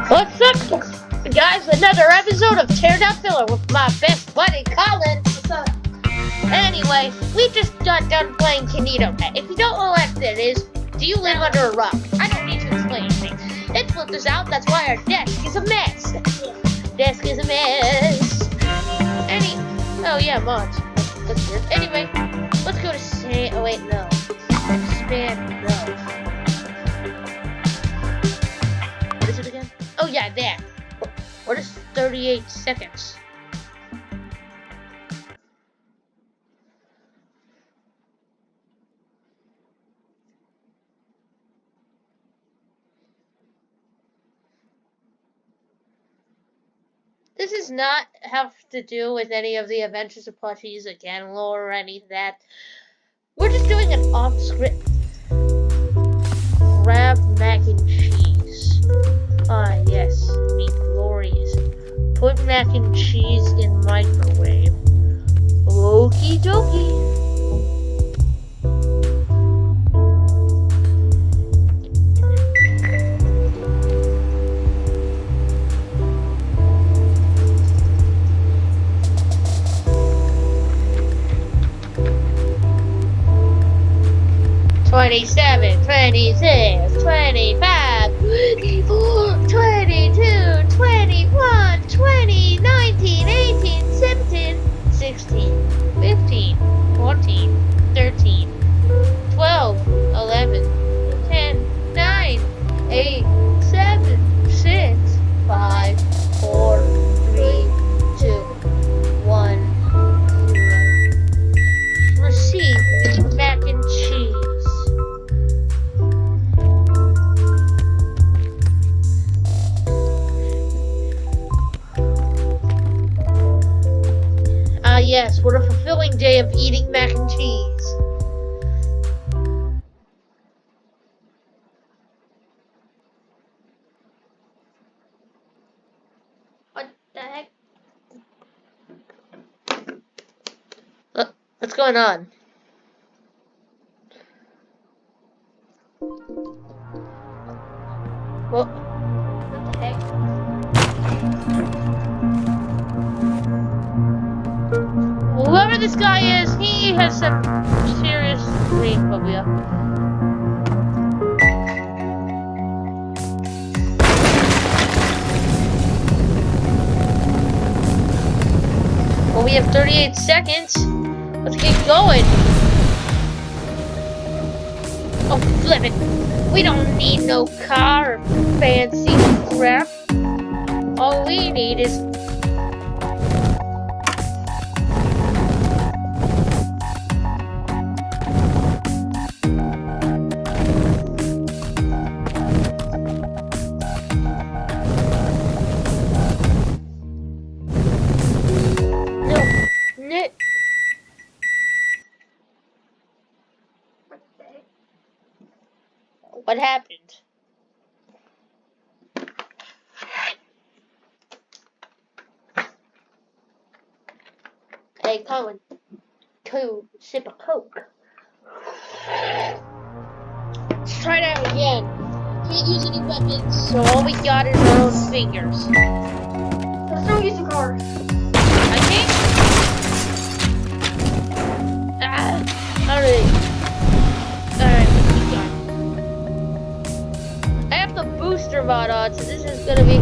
What's up, guys? Another episode of Teardown Filler with my best buddy, Colin. What's up? Anyway, we just got done playing Kinito. If you don't know what that is, do you live under a rock? I don't need to explain anything. It flipped us out, that's why our desk is a mess. Desk is a mess. Oh yeah, mods. That's weird. Anyway, let's go to oh wait, no. Expand, no. What is it again? Oh yeah, there. What is 38 seconds? This does not have to do with any of the Adventures of Plushies again lore or any of that. We're just doing an off-script crab mac and cheese. Ah yes, meat glorious. Put mac and cheese in microwave. Okie dokie. $27, $26, $25, $24, $22, $21, $20, $19, $18, $17, $16, $15, $14, $13, $12, $11, $10, $9, $8, $7, $6, $5, $4, $3, $2, $1. Receive mac and cheese. Yes, what a fulfilling day of eating mac and cheese. What the heck? What's going on? What the heck? Whoever this guy is, he has some serious green phobia. Well, we have 38 seconds. Let's get going. Oh, flip it. We don't need no car or fancy crap. All we need is what happened? Hey, Colin, sip of Coke. Let's try that again. Can't use any weapons, so all we got is our own fingers. Let's don't use the car. I think. Alright. Booster mod on, so this is gonna be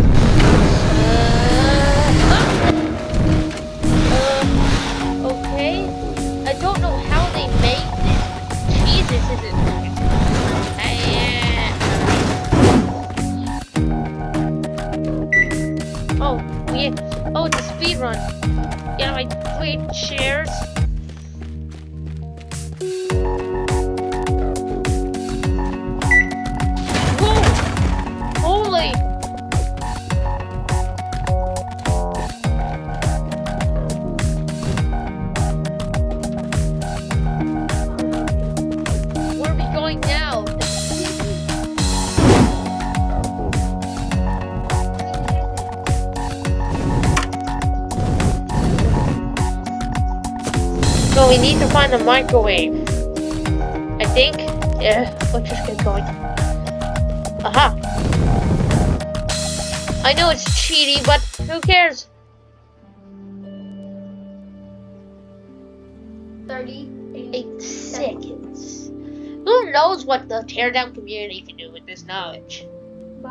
okay. I don't know how they make this. Jesus, is it? Oh yeah. Oh, it's a speed run. Yeah, my 3 chairs. Holy! Where are we going now? So we need to find the microwave. I think. Yeah, let's just get going. Aha! I know it's cheaty, but who cares? 38 seconds. Who knows what the Teardown community can do with this knowledge?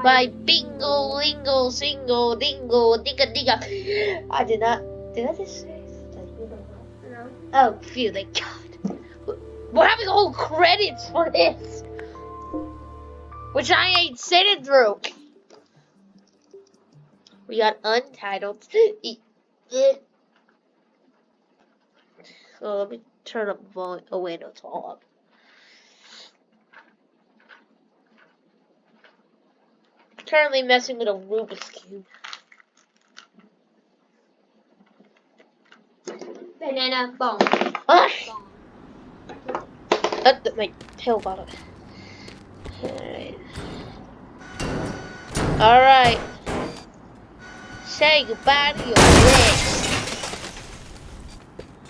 By bingo, lingo, single, dingo, digga, digga. I did not. Did I just say something? No. Oh, phew, thank God. We're having whole credits for this, which I ain't sitting through. We got Untitled. So let me turn up volume. Oh wait, no, it's all up. Currently messing with a Rubik's Cube. Banana bone. Ah! My tail got it. Alright. Say goodbye to your legs.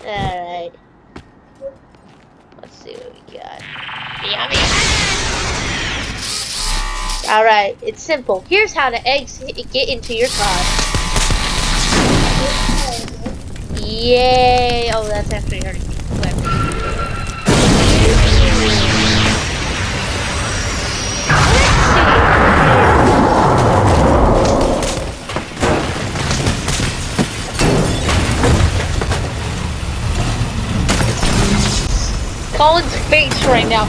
Alright. Let's see what we got. Yummy. Alright, it's simple. Here's how the eggs get into your car. Yay! Oh, that's actually hurting me. Colin's face right now.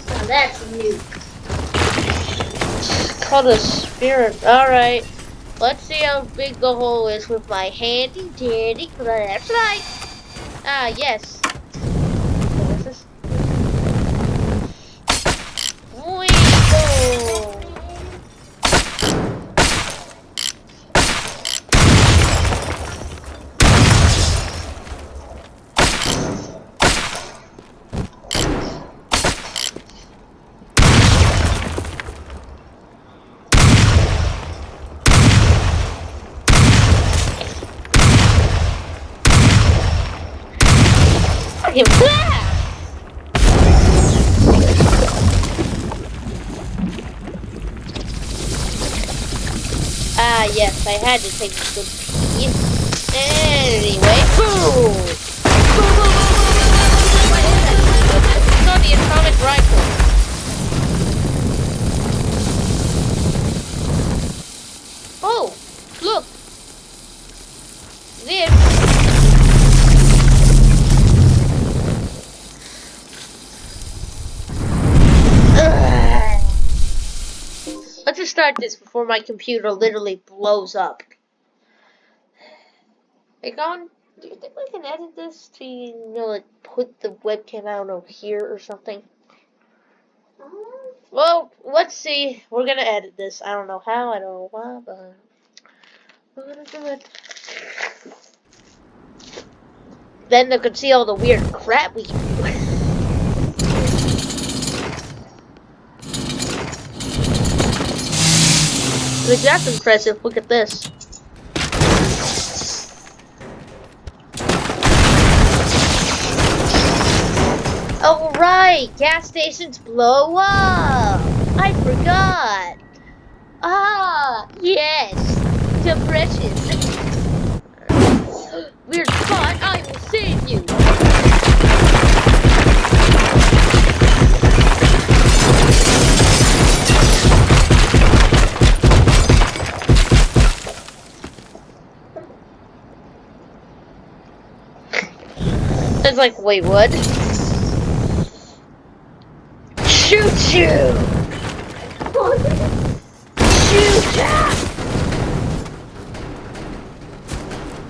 So that's new. Called a spirit. Alright. Let's see how big the hole is with my handy dandy flashlight. Ah, yes. What's this? Wiggle. Ah, yes, I had to take a good pee. Anyway, boom! It's on the atomic rifle. Oh, look! This. Let's just start this before my computer literally blows up. Hey, Colin, do you think we can edit this to, you know, like put the webcam out over here or something? Well, let's see. We're gonna edit this. I don't know how, I don't know why, but we're gonna do it. Then they could see all the weird crap we can do. Like, that's impressive. Look at this. Oh right, gas stations blow up. I forgot. Ah, yes, depression. Weird spot. I will save you. It's like, wait, what? Shoot you! Shoot ya!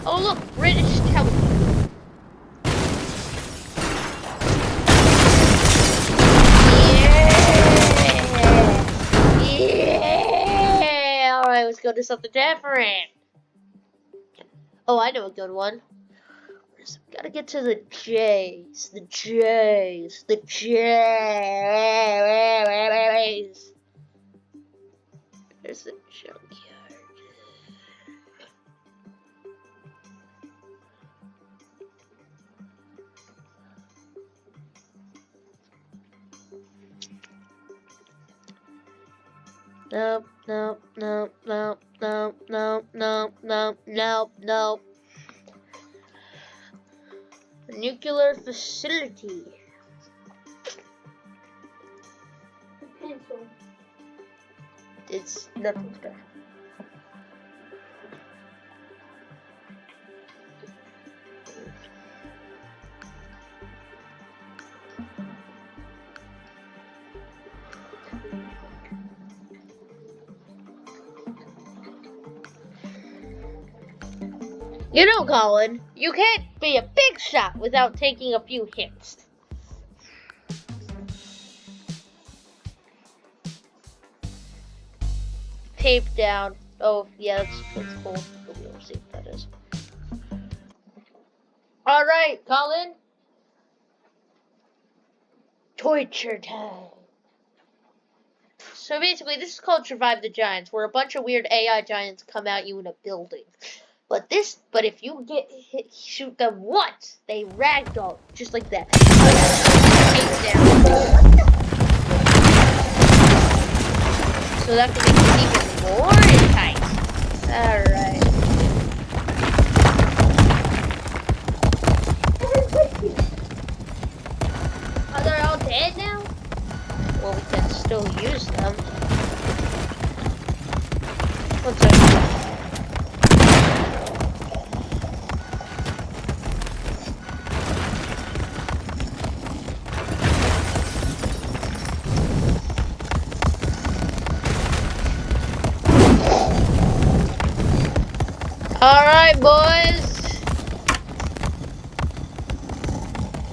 Oh look, British telephone. Yeah! Yeah! Alright, let's go to something different. Oh, I know a good one. Gotta get to the J's. The J's. The J's. There's the junkyard. Nope, nope, nope, nope, nope, nope, nope, nope, nope, nope. Nuclear facility. The pencil. It's nothing there. You know, Colin, you can't be a big shot without taking a few hits. Tape down. Oh, yeah, that's cool. We'll see what that is. Alright, Colin. Torture time. So basically, this is called Survive the Giants, where a bunch of weird AI giants come at you in a building. But if you shoot them once, they ragdoll, just like that. Take down. So that can make it even more intense. Alright. Are they all dead now? Well, we can still use them. What's that? Alright, boys.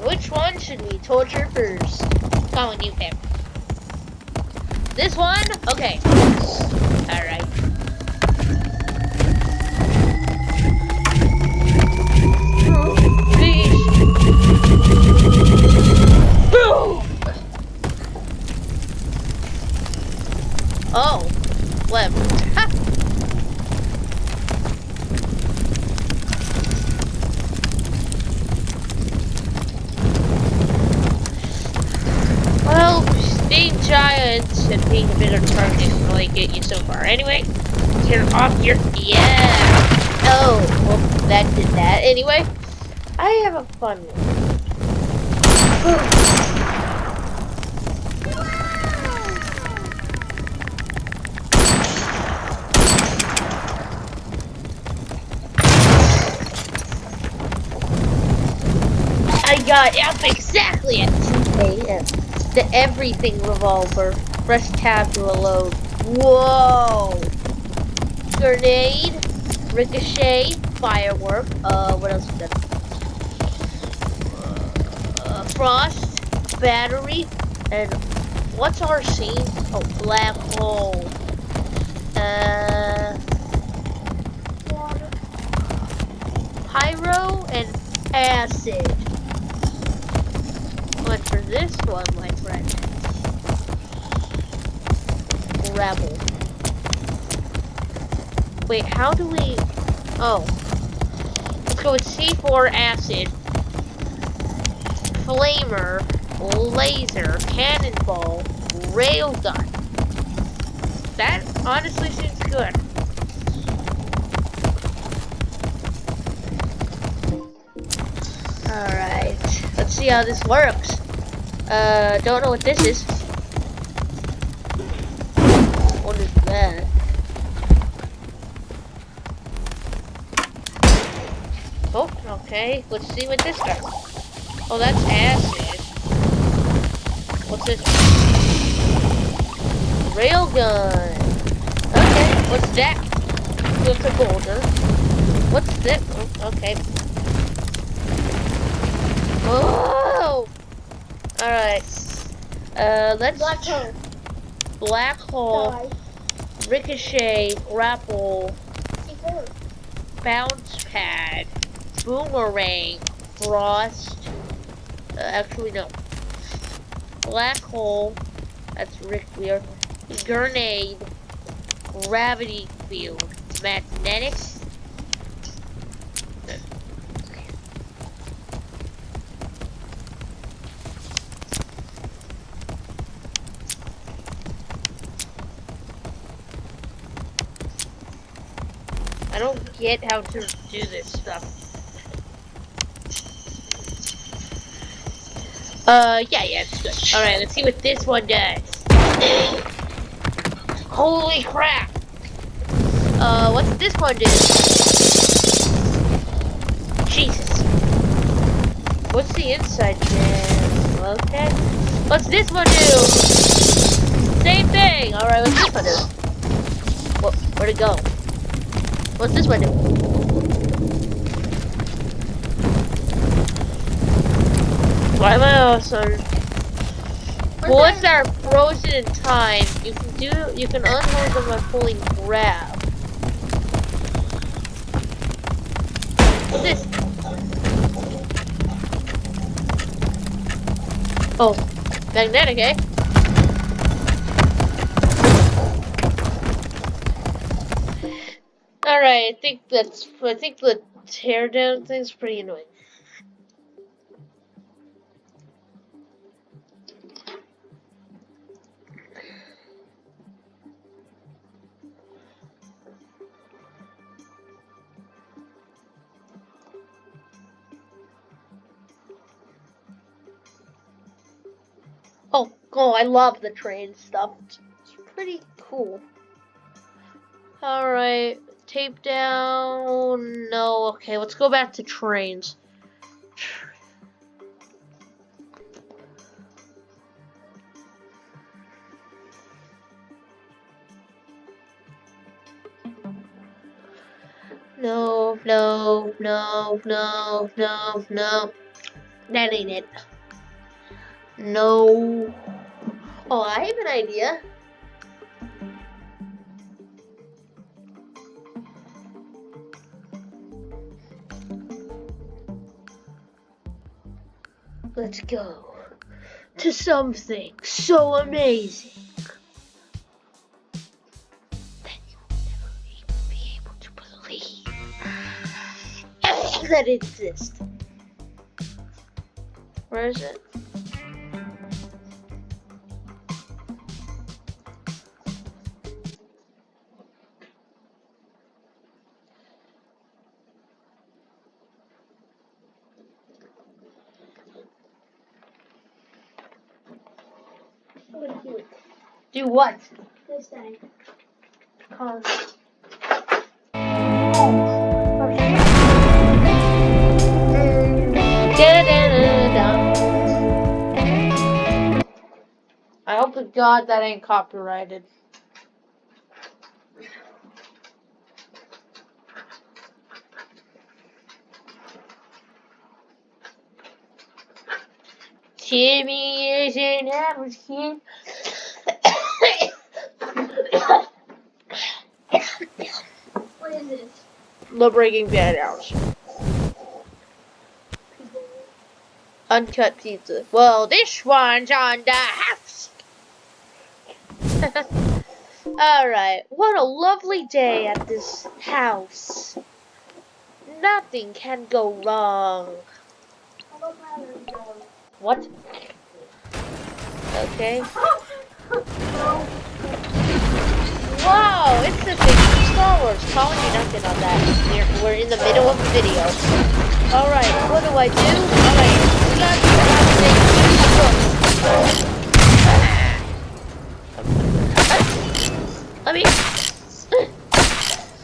Which one should we torture first? Colin, you pick. This one? Okay. Alright. Please. Boom! Oh. Left. Ha! Well, being giants and being a bigger target can really get you so far. Anyway, you're off your... Yeah! Oh, well, that did that. Anyway, I have a fun one. I got up exactly at 2 a.m. The everything revolver. Press tab to reload. Whoa! Grenade, ricochet, firework. What else is that? Frost, battery, and what's our scene? Oh, black hole. Water. Pyro and acid. But for this one, my friend, rebel. Wait, how do we? Oh, let's go with C4 acid, flamer, laser, cannonball, railgun. That honestly seems good. Alright, let's see how this works. Don't know what this is. What is that? Oh, okay, let's see what this does. Oh, that's acid. What's this? Railgun. Okay, what's that? With a boulder. What's this? Oh, okay. Oh! Alright. Let's... Black hole. Black hole. Die. Ricochet. Grapple. C4. Bounce pad. Boomerang. Frost. Actually, no. Black hole. That's Rick Weir. Grenade. Gravity field. Magnetic. I don't get how to do this stuff. Yeah, it's good. Alright, let's see what this one does. Holy crap! What's this one do? Jesus. What's the inside jam? Okay. What's this one do? Same thing! Alright, what's this one do? Where'd it go? What's this one do? Why am I awesome? Bullets are frozen in time. You can unload them by pulling grab. What's this? Oh, magnetic, eh? Alright, I think the teardown thing's pretty annoying. Oh, I love the train stuff. It's pretty cool. Alright, tape down. No, okay, let's go back to trains. No. That ain't it. No. Oh, I have an idea. Let's go to something so amazing that you will never even be able to believe that it exists. Where is it? Do what? This thing. I hope to God that ain't copyrighted. Timmy is an average kid. What is this? The Breaking Bad hours. Uncut pizza. Well, this one's on the house. Alright, what a lovely day at this house. Nothing can go wrong. What? Okay. Wow, it's the big Star Wars. Calling you nothing on that. We're in the middle of the video. Alright, what do I do? Alright, let me.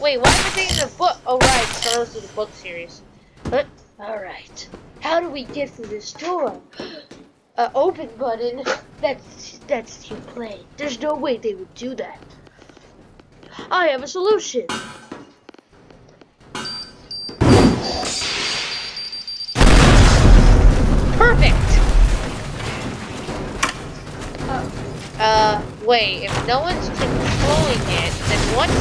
Wait, why am I taking the book? Oh, right, Star Wars is the book series. But, alright. How do we get through this door? Open button. That's too plain. There's no way they would do that. I have a solution. Perfect. Wait, if no one's controlling it, then what's...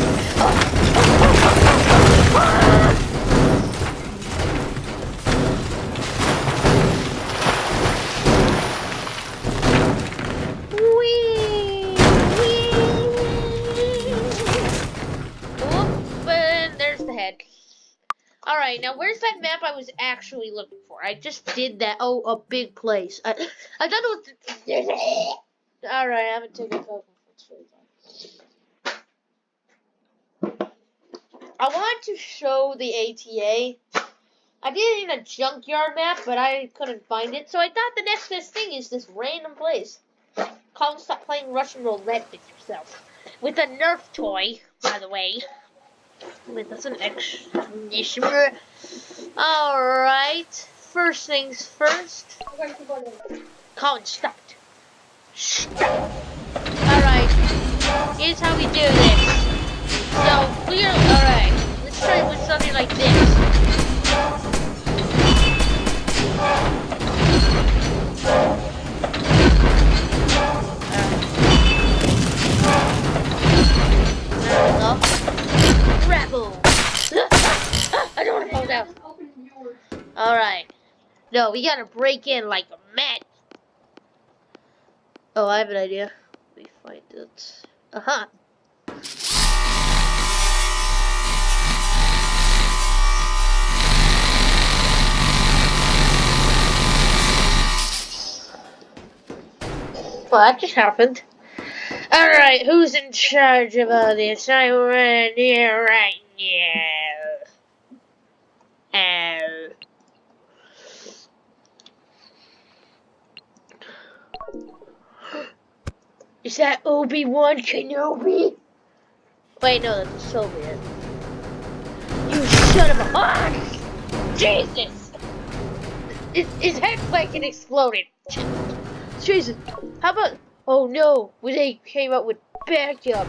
Alright, now where's that map I was actually looking for? I just did that. Oh, a big place. I thought it was... Alright, I haven't taken a photo. I wanted to show the ATA. I did it in a junkyard map, but I couldn't find it. So I thought the next best thing is this random place. Colin, stop playing Russian roulette with yourself. With a Nerf toy, by the way. Wait, that's an explanation. Alright. First things first. Colin, stop it. Shh. Alright. Here's how we do this. So, alright. Let's try with something like this. Rebel! I don't want to fall down. Alright. No, we gotta break in like a man. Oh, I have an idea. Let me find it. Uh-huh. Well, that just happened. Alright, who's in charge of all this? I'm right here right now. Is that Obi-Wan Kenobi? Wait, no, that's a Soviet. You son of a... Ah! Jesus! His head fucking exploded. Jesus, how about... Oh no, when they came up with backup.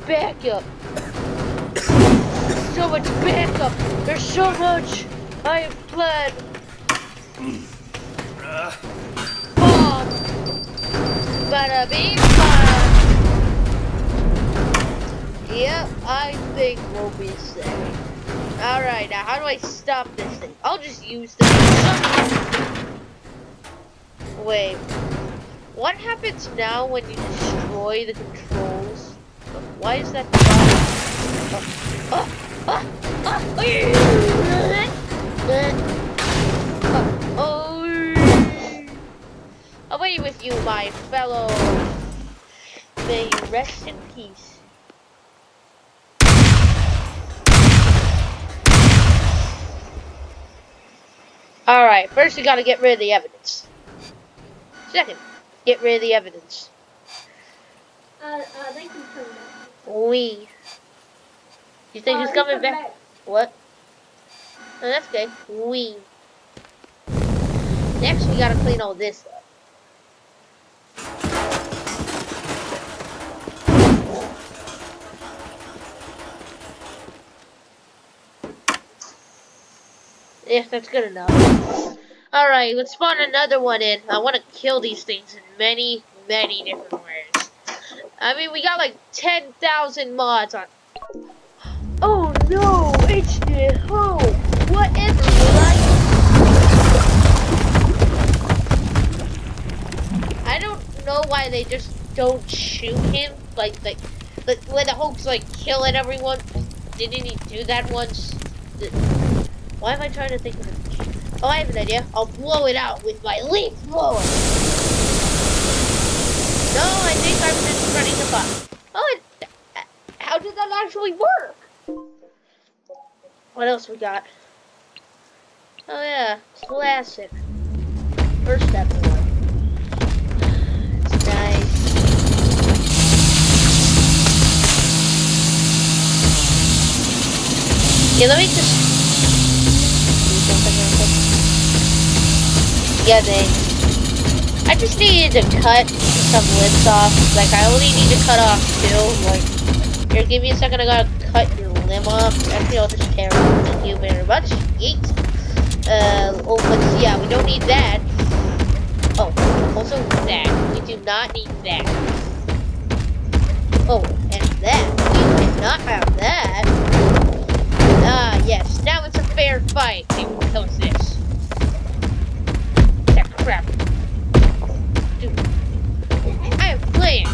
Backup. So much backup. There's so much. I have fled. Bomb. Bada bing bada. Yep, I think we'll be safe. Alright, now how do I stop this thing? I'll just use this. Wait. What happens now when you destroy the controls? Why is that? Away with you, my fellow. May you rest in peace. Alright, first we gotta get rid of the evidence. Second, get rid of the evidence. They can come back. We. You think he's coming back? What? Oh, that's good. We. Next, we gotta clean all this up. Yeah, that's good enough. Alright, let's spawn another one in. I want to kill these things in many, many different ways. I mean, we got like 10,000 mods on. Oh no, it's the home. Whatever, I don't know why they just don't shoot him. Like when the Hulk's like killing everyone. Didn't he do that once? Why am I trying to think of it? Oh, I have an idea. I'll blow it out with my leaf blower. No, I think I'm just running the button. Oh, how did that actually work? What else we got? Oh yeah, classic. First episode. It's nice. Yeah, let me just do something real quick. Yeah, I just needed to cut some lips off. Like, I only need to cut off 2. Like, here, give me a second. I gotta cut your limb off. Actually, I'll just tear it. Thank you very much. Yeet. Oh, but yeah, we don't need that. Oh, also that. We do not need that. Oh, and that. We cannot have that. Ah, yes. Now it's a fair fight. See who kills this. That crap. Dude. I am playing.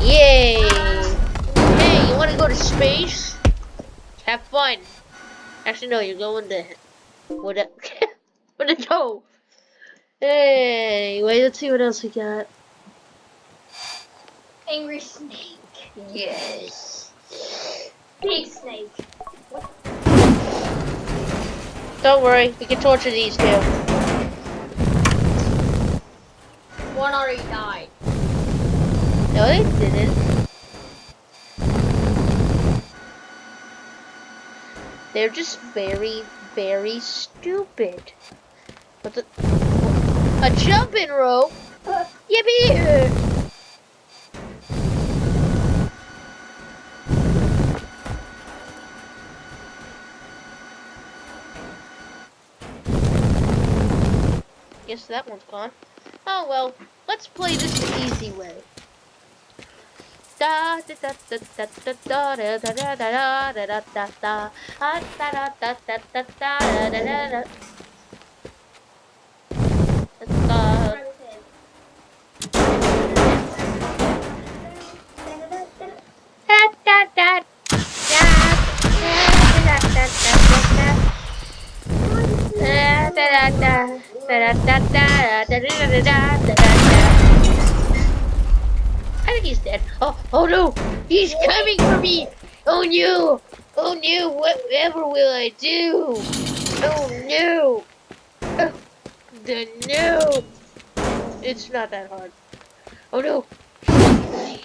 Yay. Hey, you want to go to space? Have fun. Actually, no, you're going to... What a... no. Anyway, let's see what else we got. Angry snake. Yes. Big snake. Don't worry, we can torture these two. One already died. No, they didn't. They're just very, very stupid. But a jumping rope? Yippee! Guess that one's gone. Oh well, let's play this the easy way. Da da da da da da da da da da da da da da da da da da da da. I think he's dead. Oh no! He's coming for me! Oh no! Oh no! Whatever will I do? Oh no! The no! It's not that hard. Oh no! I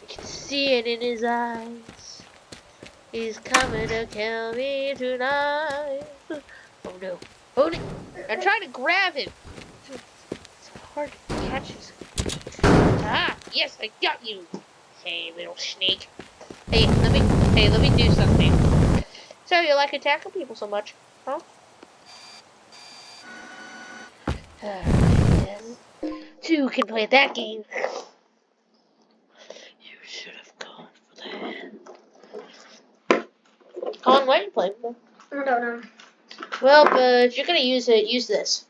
can see it in his eyes. He's coming to kill me tonight. Oh no! Oh no! I'm trying to grab him. It's hard to catch his. Ah! Yes, I got you. Hey, little snake. Hey, let me do something. So you like attacking people so much, huh? Two can play that game. You should have gone for that. Colin, why are you playing for? I don't know. Well, but if you're gonna use it, use this.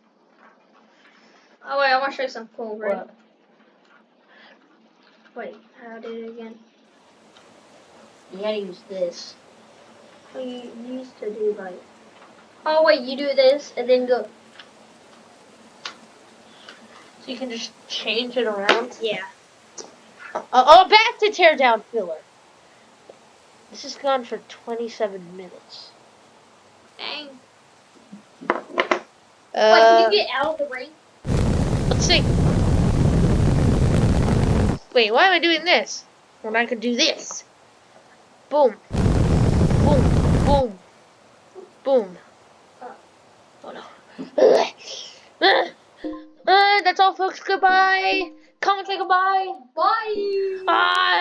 Oh wait, I want to show you some cool, right? What? Wait, how do it again? You gotta use this. Oh, you used to do like. Oh wait, you do this and then go. So you can just change it around. Yeah. Back to Teardown filler. This has gone for 27 minutes. Dang. Wait, can you get out of the ring? Let's see. Wait, why am I doing this? When I could do this. Boom. Boom. Boom. Boom. Oh no. That's all, folks. Goodbye. Comment, say goodbye. Bye. Bye.